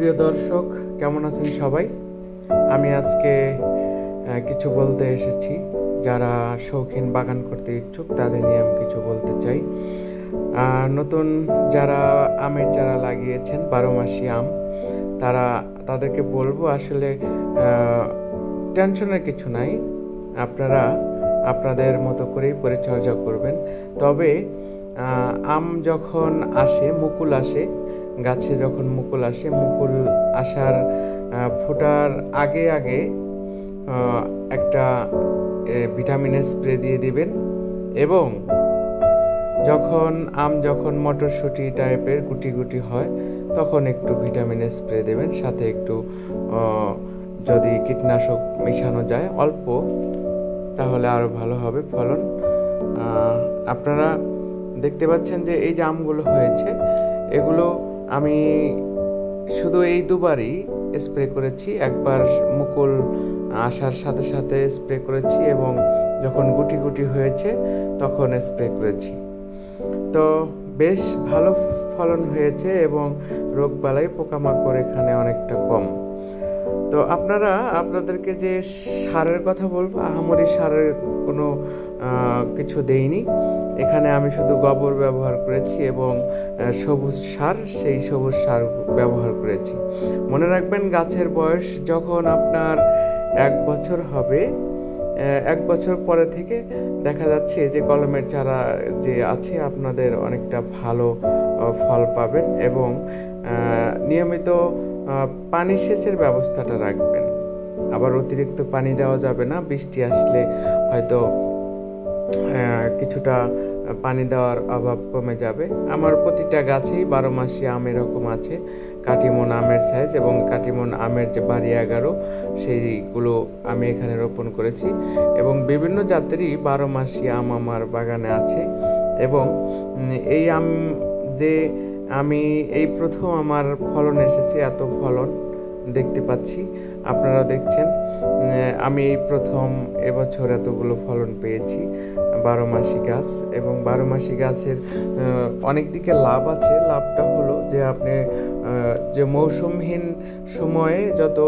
প্রিয় দর্শক, কেমন আছেন সবাই? আমি আজকে কিছু বলতে এসেছি। যারা শৌখিন বাগান করতে ইচ্ছুক তাদের নিয়ে আমি কিছু বলতে চাই। নতুন যারা আমের চারা লাগিয়েছেন, 12 মাসি আম, তাদেরকে বলবো আসলে টেনশনের কিছু নাই। আপনারা আপনাদের মতো করেই পরিচর্যা করবেন। তবে আম যখন আসে, মুকুল আসে, গাছে যখন মুকুল আসে, মুকুল আসার ফোটার আগে আগে একটা ভিটামিনের স্প্রে দিয়ে দিবেন। এবং যখন মটরশুঁটি টাইপের গুটি গুটি হয় তখন একটু ভিটামিনের স্প্রে দেবেন, সাথে একটু যদি কীটনাশক মেশানো যায় অল্প, তাহলে আরো ভালো হবে ফলন। আপনারা দেখতে পাচ্ছেন যে এই যে আমগুলো হয়েছে, এগুলো আমি শুধু এই দুবারই স্প্রে করেছি। একবার মুকুল আসার সাথে সাথে স্প্রে করেছি এবং যখন গুটি গুটি হয়েছে তখন স্প্রে করেছি। তো বেশ ভালো ফলন হয়েছে এবং রোগবালাই পোকামাকড় এখানে অনেকটা কম। তো আপনাদেরকে যে সারের কথা বলবো, আহামরি সারের কোনো কিছু দেইনি। এখানে আমি শুধু গোবর ব্যবহার করেছি এবং সবুজ সার ব্যবহার করেছি। মনে রাখবেন, গাছের বয়স যখন আপনার 1 বছর হবে, 1 বছর পরে থেকে দেখা যাচ্ছে যে কলমের চারা যে আছে আপনাদের অনেকটা ভালো ফল পাবেন। এবং নিয়মিত পানি সেচের ব্যবস্থাটা রাখবেন। আবার অতিরিক্ত পানি দেওয়া যাবে না। বৃষ্টি আসলে হয়তো কিছুটা পানি দেওয়ার অভাব কমে যাবে। আমার প্রতিটা গাছেই 12 মাসি আম এরকম আছে। কাটিমন আমের সাইজ এবং কাটিমন আমের যে বাড়ি 11, সেইগুলো আমি এখানে রোপণ করেছি। এবং বিভিন্ন জাতেরই 12 মাসি আম আমার বাগানে আছে। এবং এই আম যে আমি এই প্রথম আমার ফলন এসেছে, এত ফলন দেখতে পাচ্ছি, আপনারা দেখছেন। আমি এই প্রথম এবছর এতগুলো ফলন পেয়েছি 12 মাসি গাছ। এবং 12 মাসি গাছের অনেক দিকে লাভ আছে। লাভটা হলো যে আপনি যে মৌসুমহীন সময়ে যত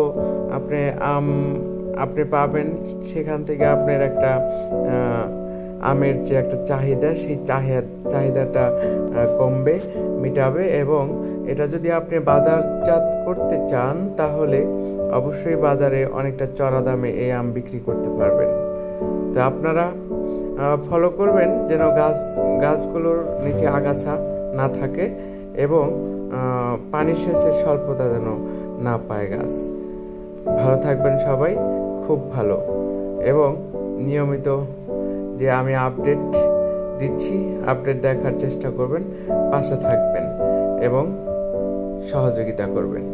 আপনি পাবেন, সেখান থেকে আপনার একটা আমের যে একটা চাহিদা, সেই চাহিদাটা কমবে, মিটাবে। এবং এটা যদি আপনি বাজারজাত করতে চান তাহলে অবশ্যই বাজারে অনেকটা চড়া দামে এই আম বিক্রি করতে পারবেন। তো আপনারা ফলো করবেন যেন গাছগুলোর নিচে আগাছা না থাকে এবং পানি সেচের স্বল্পতা যেন না পায় গাছ। ভালো থাকবেন সবাই, খুব ভালো। এবং নিয়মিত যে আমি আপডেট দিচ্ছি, আপডেট দেখার চেষ্টা করবেন, পাশে থাকবেন এবং সহযোগিতা করবেন।